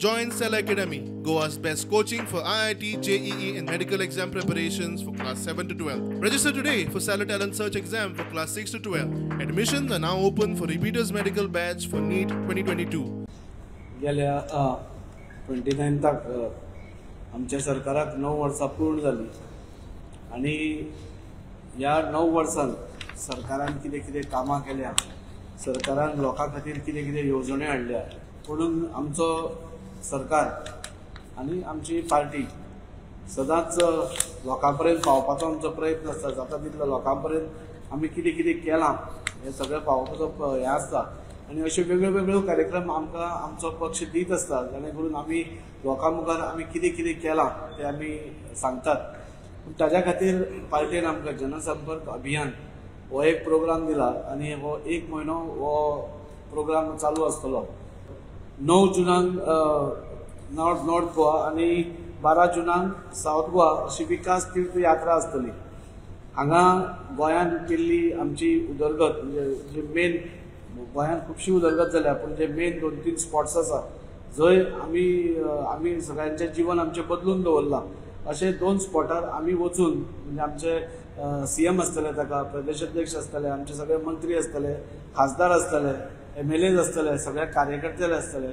Join Cell Academy, Goa's best coaching for IIT, JEE and medical exam preparations for class 7 to 12. Register today for Cell Talent Search exam for class 6 to 12. Admissions are now open for repeaters medical batch for NEET 2022. गेल्या 29क आमच्या सरकाराक 9 वर्सां पूर्ण जाली आणि ह्या 9 वर्सांत सरकारान कितें कामां केल्या, सरकारान लोकां खातीर कितें येवजण्यो हाडल्या, म्हणून आमचो सरकार आनी आमची पार्टी सदांच लोकां पर्यंत पावपाचो आमचो प्रयत्न आसता। जाता तितलो लोकां पर्यंत आमी कितें केलां हें सगळें पावोवपाचो हें आसता आनी अशे वेगळ्यो कार्यक्रम आमकां आमचो पक्ष दीत आसता, जेणे करून आमी लोकां मुखार आमी कितें केलां तें आमी सांगतात। ताज्या खातीर पार्टीन आमकां जनसंपर्क अभियान हो एक प्रोग्राम दिला आनी हो 1 म्हयनो हो प्रोग्राम चालू आसतलो। 9 जुनाक नॉर्थ गोवा आनी 12 जुनाक सावथ गोवा अशी विकास तीर्थ यात्रा आसतली। हांगा गोंयान केल्ली आमची उदरगत म्हणजे मेन गोंयान खुबशी उदरगत जाल्या, पूण जे मेन 2-3 स्पॉट्स आसा जंय आमी सगळ्यांचें जीवन आमचें बदलून दवरलां, अशे 2 स्पॉटार आमी वचून म्हणजे आमचे सीएम आसतले, ताका प्रदेशाध्यक्ष आसतले, आमचे सगळे मंत्री आसतले, खासदार आसतले, MLAs आसतले, सगळे कार्यकर्ते आसतले।